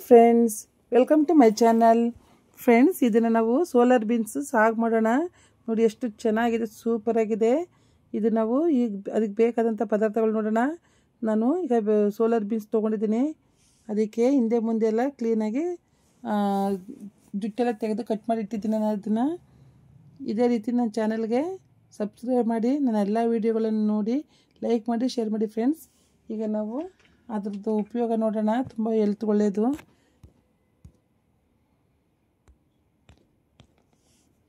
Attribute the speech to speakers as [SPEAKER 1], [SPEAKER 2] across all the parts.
[SPEAKER 1] Friends, welcome to my channel. Friends, ಇದನ್ನು ನಾವು solar beans ಸಾಗು ಮಾಡೋಣ. ನೋಡಿ ಎಷ್ಟು ಚೆನ್ನಾಗಿದೆ, ಸೂಪರ್ ಆಗಿದೆ. ಇದು ನಾವು ಈಗ ಅದಕ್ಕೆ ಬೇಕಾದಂಥ ಪದಾರ್ಥಗಳು ನೋಡೋಣ. ನಾನು ಈಗ ಸೋಲಾರ್ ಬೀನ್ಸ್ ತೊಗೊಂಡಿದ್ದೀನಿ. ಅದಕ್ಕೆ ಹಿಂದೆ ಮುಂದೆ ಎಲ್ಲ ಕ್ಲೀನಾಗಿ ಜುಟ್ಟೆಲ್ಲ ತೆಗೆದು ಕಟ್ ಮಾಡಿ ಇಟ್ಟಿದ್ದೀನಿ. ನಾನು ಅದನ್ನು ಇದೇ ರೀತಿ ನನ್ನ ಚಾನಲ್ಗೆ ಸಬ್ಸ್ಕ್ರೈಬ್ ಮಾಡಿ, ನನ್ನ ಎಲ್ಲ ವೀಡಿಯೋಗಳನ್ನು ನೋಡಿ ಲೈಕ್ ಮಾಡಿ, ಶೇರ್ ಮಾಡಿ. ಫ್ರೆಂಡ್ಸ್, ಈಗ ನಾವು ಅದ್ರದ್ದು ಉಪಯೋಗ ನೋಡೋಣ. ತುಂಬ ಹೆಲ್ತ್ ಒಳ್ಳೆಯದು.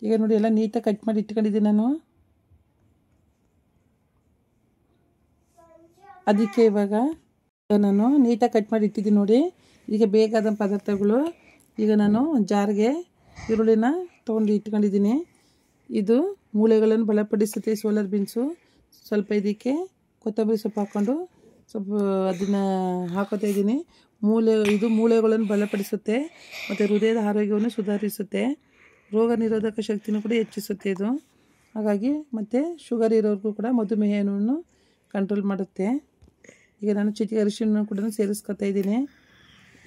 [SPEAKER 1] ಈಗ ನೋಡಿ ಎಲ್ಲ ನೀಟಾಗಿ ಕಟ್ ಮಾಡಿ ಇಟ್ಕೊಂಡಿದ್ದೀನಿ ನಾನು. ಅದಕ್ಕೆ ಇವಾಗ ನಾನು ನೀಟಾಗಿ ಕಟ್ ಮಾಡಿ ಇಟ್ಟಿದ್ದೀನಿ ನೋಡಿ. ಇದಕ್ಕೆ ಬೇಕಾದ ಪದಾರ್ಥಗಳು ಈಗ ನಾನು ಜಾರ್ಗೆ ಈರುಳ್ಳಿನ ತೊಗೊಂಡು ಇಟ್ಕೊಂಡಿದ್ದೀನಿ. ಇದು ಮೂಳೆಗಳನ್ನು ಬಲಪಡಿಸುತ್ತೆ ಸೋಲಾರ್ ಬೀನ್ಸು. ಸ್ವಲ್ಪ ಇದಕ್ಕೆ ಕೊತ್ತಂಬರಿ ಸೊಪ್ಪು ಹಾಕ್ಕೊಂಡು ಸ್ವಲ್ಪ ಅದನ್ನು ಹಾಕೋತಾ ಇದ್ದೀನಿ. ಇದು ಮೂಳೆಗಳನ್ನು ಬಲಪಡಿಸುತ್ತೆ ಮತ್ತು ಹೃದಯದ ಆರೋಗ್ಯವನ್ನು ಸುಧಾರಿಸುತ್ತೆ. ರೋಗ ನಿರೋಧಕ ಶಕ್ತಿನೂ ಕೂಡ ಹೆಚ್ಚಿಸುತ್ತೆ ಇದು. ಹಾಗಾಗಿ ಮತ್ತು ಶುಗರ್ ಇರೋರಿಗೂ ಕೂಡ ಮಧುಮೇಹವನ್ನು ಕಂಟ್ರೋಲ್ ಮಾಡುತ್ತೆ. ಈಗ ನಾನು ಚಿಟಿಕೆ ಅರಿಶಿನ ಕೂಡ ಸೇರಿಸ್ಕೊತಾ ಇದ್ದೀನಿ.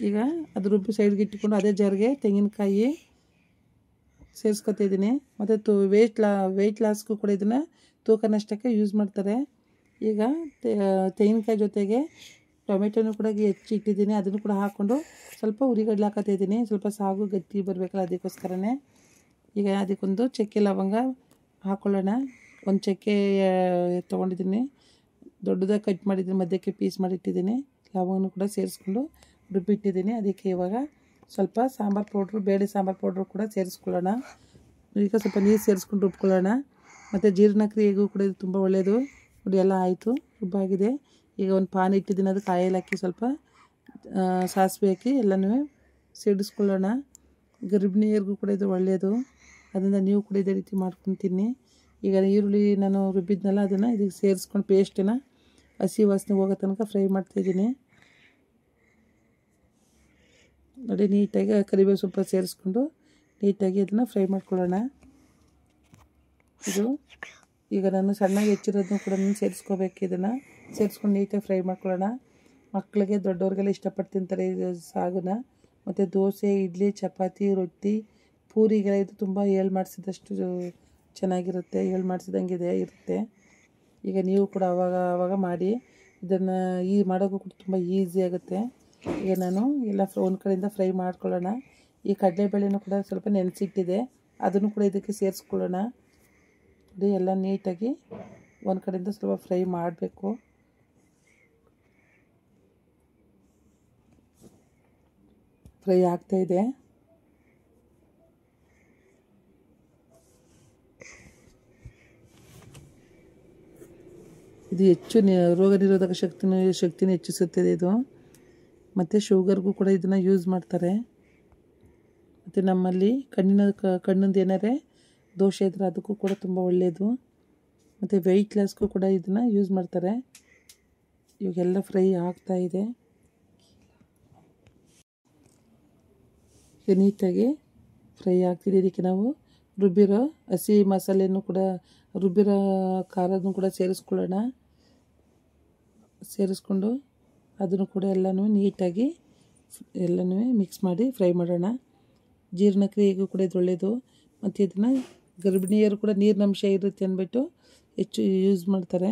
[SPEAKER 1] ಈಗ ಅದು ರುಬ್ಬಿ ಸೈಡ್ಗೆ ಇಟ್ಕೊಂಡು ಅದೇ ಜಾರ್ಗೆ ತೆಂಗಿನಕಾಯಿ ಸೇರಿಸ್ಕೊತಾ ಇದ್ದೀನಿ. ಮತ್ತು ವೆಯ್ಟ್ ಲಾಸ್ಗೂ ಕೂಡ ಇದನ್ನು ತೂಕ ನಷ್ಟಕ್ಕೆ ಯೂಸ್ ಮಾಡ್ತಾರೆ. ಈಗ ತೆಂಗಿನಕಾಯಿ ಜೊತೆಗೆ ಟೊಮೆಟೊನೂ ಕೂಡ ಹೆಚ್ಚಿ ಇಟ್ಟಿದ್ದೀನಿ. ಅದನ್ನು ಕೂಡ ಹಾಕ್ಕೊಂಡು ಸ್ವಲ್ಪ ಉರಿಗಡ್ಲೆ ಹಾಕೋತಾ ಇದ್ದೀನಿ. ಸ್ವಲ್ಪ ಸಾಗು ಗಟ್ಟಿ ಬರಬೇಕಲ್ಲ, ಅದಕ್ಕೋಸ್ಕರನೇ. ಈಗ ಅದಕ್ಕೊಂದು ಚಕ್ಕೆ ಲವಂಗ ಹಾಕ್ಕೊಳ್ಳೋಣ. ಒಂದು ಚಕ್ಕೆ ತೊಗೊಂಡಿದ್ದೀನಿ, ದೊಡ್ಡದಾಗಿ ಕಟ್ ಮಾಡಿದ್ದೀನಿ, ಮಧ್ಯಕ್ಕೆ ಪೀಸ್ ಮಾಡಿಟ್ಟಿದ್ದೀನಿ. ಲವಂಗನೂ ಕೂಡ ಸೇರಿಸ್ಕೊಂಡು ರುಬ್ಬಿಟ್ಟಿದ್ದೀನಿ. ಅದಕ್ಕೆ ಇವಾಗ ಸ್ವಲ್ಪ ಸಾಂಬಾರು ಪೌಡ್ರು, ಬೇಳೆ ಸಾಂಬಾರು ಪೌಡ್ರು ಕೂಡ ಸೇರಿಸ್ಕೊಳ್ಳೋಣ. ಈಗ ಸ್ವಲ್ಪ ನೀರು ಸೇರಿಸ್ಕೊಂಡು ರುಬ್ಕೊಳ್ಳೋಣ. ಮತ್ತು ಜೀರ್ಣಕ್ರಿಯೆಗೂ ಕೂಡ ಇದು ತುಂಬ ಒಳ್ಳೆಯದು. ನೋಡಿ ಎಲ್ಲ ಆಯಿತು, ರುಬ್ಬಾಗಿದೆ. ಈಗ ಒಂದು ಪಾನ್ ಇಟ್ಟಿದ್ದೀನಿ, ಅದಕ್ಕೆ ಆಯಿಲ್ ಹಾಕಿ ಸ್ವಲ್ಪ ಸಾಸಿವೆ ಹಾಕಿ ಎಲ್ಲನೂ ಸಿಡಿಸ್ಕೊಳ್ಳೋಣ. ಗರ್ಭಿಣಿಯರಿಗೂ ಕೂಡ ಇದು ಒಳ್ಳೆಯದು. ಅದರಿಂದ ನೀವು ಕೂಡ ಇದೇ ರೀತಿ ಮಾಡ್ಕೊಂಡು ತಿನ್ನಿ. ಈಗ ಈರುಳ್ಳಿ ನಾನು ರುಬ್ಬಿದ್ನಲ್ಲ, ಅದನ್ನು ಇದಕ್ಕೆ ಸೇರಿಸ್ಕೊಂಡು ಪೇಸ್ಟನ್ನು ಹಸಿ ವಾಸನೆ ಹೋಗೋ ತನಕ ಫ್ರೈ ಮಾಡ್ತಾಯಿದ್ದೀನಿ. ನೋಡಿ ನೀಟಾಗಿ ಕರಿಬೇವು ಸೊಪ್ಪು ಸೇರಿಸ್ಕೊಂಡು ನೀಟಾಗಿ ಅದನ್ನು ಫ್ರೈ ಮಾಡ್ಕೊಳ್ಳೋಣ. ಇದು ಈಗ ನಾನು ಸಣ್ಣಗೆ ಹೆಚ್ಚಿರೋದನ್ನು ಕೂಡ ಸೇರಿಸ್ಕೋಬೇಕು. ಇದನ್ನು ಸೇರಿಸ್ಕೊಂಡು ನೀಟಾಗಿ ಫ್ರೈ ಮಾಡ್ಕೊಳ್ಳೋಣ. ಮಕ್ಕಳಿಗೆ ದೊಡ್ಡವ್ರಿಗೆಲ್ಲ ಇಷ್ಟಪಟ್ಟು ತಿಂತಾರೆ ಇದು ಸಾಗನ್ನ. ಮತ್ತು ದೋಸೆ, ಇಡ್ಲಿ, ಚಪಾತಿ, ರೊಟ್ಟಿ, ಪೂರಿಗೆಲ್ಲ ಇದು ತುಂಬ ಮಾಡಿಸಿದಷ್ಟು ಚೆನ್ನಾಗಿರುತ್ತೆ. ಮಾಡಿಸಿದಂಗೆ ಇರುತ್ತೆ. ಈಗ ನೀವು ಕೂಡ ಆವಾಗ ಮಾಡಿ. ಇದನ್ನು ಮಾಡೋಕ್ಕೂ ಕೂಡ ತುಂಬ ಈಸಿ ಆಗುತ್ತೆ. ಈಗ ನಾನು ಎಲ್ಲ ಒಂದು ಕಡೆಯಿಂದ ಫ್ರೈ ಮಾಡ್ಕೊಳ್ಳೋಣ. ಈ ಕಡಲೆಬೇಳೆನೂ ಕೂಡ ಸ್ವಲ್ಪ ನೆನೆಸಿಟ್ಟಿದೆ, ಅದನ್ನು ಕೂಡ ಇದಕ್ಕೆ ಸೇರಿಸ್ಕೊಳ್ಳೋಣ. ನೋಡಿ ಎಲ್ಲ ನೀಟಾಗಿ ಒಂದು ಕಡೆಯಿಂದ ಸ್ವಲ್ಪ ಫ್ರೈ ಮಾಡಬೇಕು. ಫ್ರೈ ಆಗ್ತಾಯಿದೆ. ಇದು ಹೆಚ್ಚು ರೋಗ ನಿರೋಧಕ ಶಕ್ತಿನ ಹೆಚ್ಚಿಸುತ್ತದೆ ಇದು. ಮತ್ತು ಶುಗರ್ಗೂ ಕೂಡ ಇದನ್ನು ಯೂಸ್ ಮಾಡ್ತಾರೆ. ಮತ್ತು ನಮ್ಮಲ್ಲಿ ಕಣ್ಣಿಂದು ಏನಾರೇ ದೋಷ ಇದ್ದರೆ ಅದಕ್ಕೂ ಕೂಡ ತುಂಬ ಒಳ್ಳೆಯದು. ಮತ್ತು ವೆಯ್ಟ್ ಲಾಸ್ಗೂ ಕೂಡ ಇದನ್ನು ಯೂಸ್ ಮಾಡ್ತಾರೆ. ಇವಾಗೆಲ್ಲ ಫ್ರೈ ಆಗ್ತಾಯಿದೆ. ನೀಟಾಗಿ ಫ್ರೈ ಆಗ್ತಿದೆ. ಇದಕ್ಕೆ ನಾವು ರುಬ್ಬಿರೋ ಹಸಿ ಮಸಾಲೆನೂ ಕೂಡ, ರುಬ್ಬಿರೋ ಖಾರನೂ ಕೂಡ ಸೇರಿಸ್ಕೊಳ್ಳೋಣ. ಸೇರಿಸ್ಕೊಂಡು ಅದನ್ನು ಕೂಡ ಎಲ್ಲನೂ ನೀಟಾಗಿ ಎಲ್ಲನೂ ಮಿಕ್ಸ್ ಮಾಡಿ ಫ್ರೈ ಮಾಡೋಣ. ಜೀರ್ಣಕ್ರಿಯೆಗೂ ಕೂಡ ಇದು ಒಳ್ಳೆಯದು. ಮತ್ತು ಇದನ್ನು ಗರ್ಭಿಣಿಯರು ಕೂಡ ನೀರಿನಂಶ ಇರುತ್ತೆ ಅಂದ್ಬಿಟ್ಟು ಹೆಚ್ಚು ಯೂಸ್ ಮಾಡ್ತಾರೆ.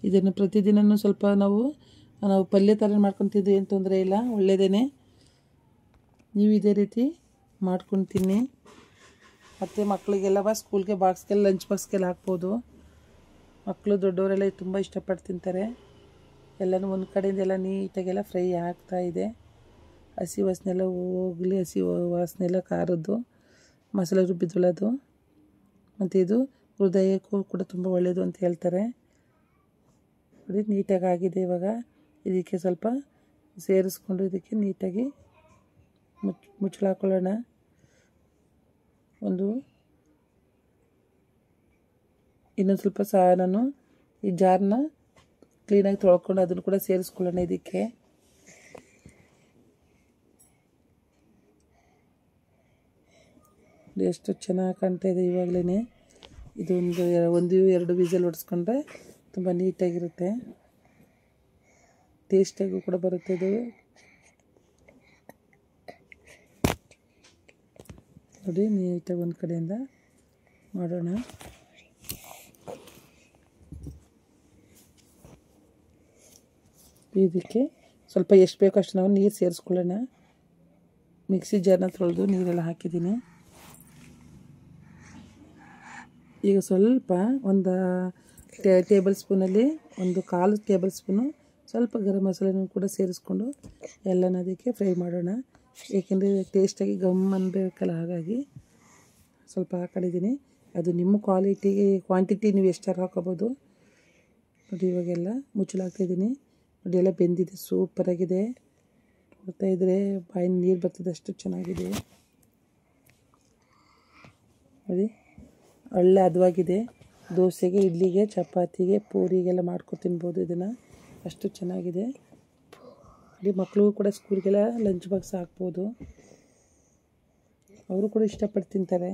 [SPEAKER 1] ಇದನ್ನು ಪ್ರತಿದಿನವೂ ಸ್ವಲ್ಪ ನಾವು ಪಲ್ಯ ಥರ ಮಾಡ್ಕೊತಿದ್ವಿ, ಏನು ತೊಂದರೆ ಇಲ್ಲ, ಒಳ್ಳೆಯದೇ. ನೀವು ಇದೇ ರೀತಿ ಮಾಡ್ಕೊಂಡು ತಿನ್ನಿ. ಮತ್ತು ಮಕ್ಕಳಿಗೆಲ್ಲ ಸ್ಕೂಲ್ಗೆ ಬಾಕ್ಸ್ಗೆಲ್ಲ, ಲಂಚ್ ಬಾಕ್ಸ್ಗೆಲ್ಲ ಹಾಕ್ಬೋದು. ಮಕ್ಕಳು ದೊಡ್ಡವರೆಲ್ಲ ತುಂಬ ಇಷ್ಟಪಟ್ಟು ತಿಂತಾರೆ. ಎಲ್ಲನೂ ಒಂದು ಕಡೆಯಿಂದ ಎಲ್ಲ ನೀಟಾಗೆಲ್ಲ ಫ್ರೈ ಆಗ್ತಾಯಿದೆ. ಹಸಿ ವಾಸನೆ ಎಲ್ಲ ಹೋಗಲಿ, ಹಸಿ ವಾಸನೆ ಎಲ್ಲ ಖಾರದ್ದು ಮಸಾಲೆ ರುಬ್ಬಿದ್ವಲ್ಲ ಅದು. ಮತ್ತು ಇದು ಹೃದಯಕ್ಕೂ ಕೂಡ ತುಂಬ ಒಳ್ಳೆಯದು ಅಂತ ಹೇಳ್ತಾರೆ. ನೋಡಿ ನೀಟಾಗಿ ಆಗಿದೆ. ಇವಾಗ ಇದಕ್ಕೆ ಸ್ವಲ್ಪ ಸೇರಿಸ್ಕೊಂಡು ಇದಕ್ಕೆ ನೀಟಾಗಿ ಮುಚ್ಚಳ ಹಾಕೊಳ್ಳೋಣ. ಇನ್ನೊಂದು ಸ್ವಲ್ಪ ನಾನು ಈ ಜಾರನ್ನ ಕ್ಲೀನಾಗಿ ತೊಳ್ಕೊಂಡು ಅದನ್ನು ಕೂಡ ಸೇರಿಸ್ಕೊಳ್ಳೋಣ ಇದಕ್ಕೆ. ಎಷ್ಟು ಚೆನ್ನಾಗಿ ಕಾಣ್ತಾ ಇದೆ ಇವಾಗಲೇ. ಇದೊಂದು ಒಂದು ಎರಡು ವಿಸಲ್ ಹೊಡೆಸ್ಕೊಂಡ್ರೆ ತುಂಬ ನೀಟಾಗಿರುತ್ತೆ, ಟೇಸ್ಟಾಗೂ ಕೂಡ ಬರುತ್ತೆ ಇದು. ನೋಡಿ ನೀಟಾಗಿ ಒಂದು ಕಡೆಯಿಂದ ಮಾಡೋಣ. ಇದಕ್ಕೆ ಸ್ವಲ್ಪ ಎಷ್ಟು ಬೇಕೋ ಅಷ್ಟು ನಾವು ನೀರು ಸೇರಿಸ್ಕೊಳ್ಳೋಣ. ಮಿಕ್ಸಿ ಜಾರ್ನ ತೊಳೆದು ನೀರೆಲ್ಲ ಹಾಕಿದ್ದೀನಿ. ಈಗ ಸ್ವಲ್ಪ ಒಂದು ಟೇಬಲ್ ಸ್ಪೂನಲ್ಲಿ ಒಂದು 1/4 ಟೇಬಲ್ ಸ್ಪೂನು ಸ್ವಲ್ಪ ಗರಂ ಮಸಾಲೆನೂ ಕೂಡ ಸೇರಿಸ್ಕೊಂಡು ಎಲ್ಲನ ಅದಕ್ಕೆ ಫ್ರೈ ಮಾಡೋಣ. ಏಕೆಂದರೆ ಟೇಸ್ಟಾಗಿ ಗಮ್ ಅನ್ನಬೇಕಲ್ಲ, ಹಾಗಾಗಿ ಸ್ವಲ್ಪ ಹಾಕೊಂಡಿದ್ದೀನಿ. ಅದು ನಿಮ್ಮ ಕ್ವಾಂಟಿಟಿ ನೀವು ಎಷ್ಟಾರು ಹಾಕೋಬೋದು. ನೋಡಿ ಇವಾಗೆಲ್ಲ ಮುಚ್ಚಲಾಗ್ತಾಯಿದ್ದೀನಿ. ನೋಡಿ ಎಲ್ಲ ಬೆಂದಿದೆ, ಸೂಪರಾಗಿದೆ. ನೋಡ್ತಾ ಇದ್ದರೆ ಬಾಯಿ ನೀರು ಬರ್ತಿದೆ, ಅಷ್ಟು ಚೆನ್ನಾಗಿದೆ. ನೋಡಿ ಒಳ್ಳೆ ಹದವಾಗಿದೆ. ದೋಸೆಗೆ, ಇಡ್ಲಿಗೆ, ಚಪಾತಿಗೆ, ಪೂರಿಗೆಲ್ಲ ಮಾಡ್ಕೊಂಡು ತಿನ್ಬೋದು ಇದನ್ನು, ಅಷ್ಟು ಚೆನ್ನಾಗಿದೆ. ನೋಡಿ ಮಕ್ಕಳಿಗೂ ಕೂಡ ಸ್ಕೂಲ್ಗೆಲ್ಲ ಲಂಚ್ ಬಾಕ್ಸ್ ಹಾಕ್ಬೋದು, ಅವರು ಕೂಡ ಇಷ್ಟಪಟ್ಟು ತಿಂತಾರೆ.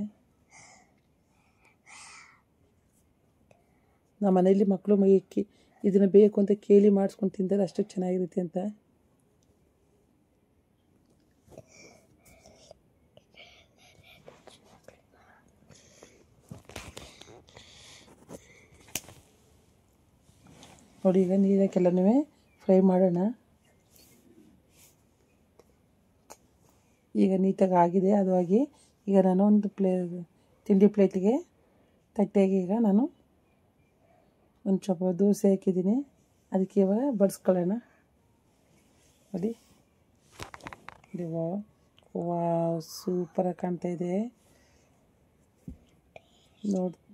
[SPEAKER 1] ನಮ್ಮ ಮನೆಯಲ್ಲಿ ಮಕ್ಕಳು ಇದನ್ನು ಬೇಕು ಅಂತ ಕೇಳಿ ಮಾಡಿಸ್ಕೊಂಡು ತಿಂತಾರೆ, ಅಷ್ಟು ಚೆನ್ನಾಗಿರುತ್ತೆ ಅಂತ. ನೋಡಿ ಈಗ ನೀರಕ್ಕೆಲ್ಲನೂ ಫ್ರೈ ಮಾಡೋಣ. ಈಗ ನೀಟಾಗಿ ಆಗಿದೆ, ಹದವಾಗಿ. ಈಗ ನಾನು ಒಂದು ತಿಂಡಿ ಪ್ಲೇಟಿಗೆ ತಟ್ಟೆಗೆ ಈಗ ನಾನು ಒಂದು ಸ್ವಲ್ಪ ದೋಸೆ ಹಾಕಿದ್ದೀನಿ, ಅದಕ್ಕೆ ಇವಾಗ ಬಡಿಸ್ಕೊಳ್ಳೋಣ. ನೋಡಿ ವಾವ್ ಸೂಪರಾಗಿ ಕಾಣ್ತಾ ಇದೆ.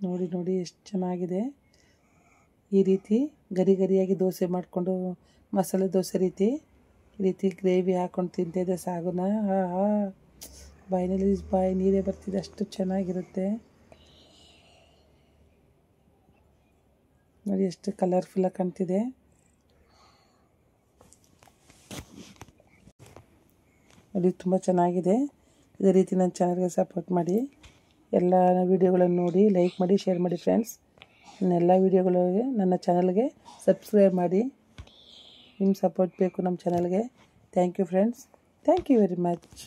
[SPEAKER 1] ನೋಡಿ ಎಷ್ಟು ಚೆನ್ನಾಗಿದೆ. ಈ ರೀತಿ ಗರಿಯಾಗಿ ದೋಸೆ ಮಾಡಿಕೊಂಡು, ಮಸಾಲೆ ದೋಸೆ ಈ ರೀತಿ ಗ್ರೇವಿ ಹಾಕ್ಕೊಂಡು ತಿಂತಾಯಿದ್ದೆ ಸಾಗುನ, ಬಾಯಿ ನೀರೇ ಬರ್ತಿದೆ, ಅಷ್ಟು ಚೆನ್ನಾಗಿರುತ್ತೆ. ನೋಡಿ ಎಷ್ಟು ಕಲರ್ಫುಲ್ಲಾಗಿ ಕಾಣ್ತಿದೆ. ನೋಡಿ ತುಂಬ ಚೆನ್ನಾಗಿದೆ. ಇದೇ ರೀತಿ ನನ್ನ ಚಾನಲ್ಗೆ ಸಪೋರ್ಟ್ ಮಾಡಿ, ಎಲ್ಲ ವೀಡಿಯೋಗಳನ್ನು ನೋಡಿ ಲೈಕ್ ಮಾಡಿ, ಶೇರ್ ಮಾಡಿ ಫ್ರೆಂಡ್ಸ್. ನನ್ನ ವೀಡಿಯೋಗಳಿಗೆ ನನ್ನ ಚಾನಲ್ಗೆ ಸಬ್ಸ್ಕ್ರೈಬ್ ಮಾಡಿ. ನಿಮ್ಮ ಸಪೋರ್ಟ್ ಬೇಕು ನಮ್ಮ ಚಾನಲ್ಗೆ. Thank you friends, thank you very much.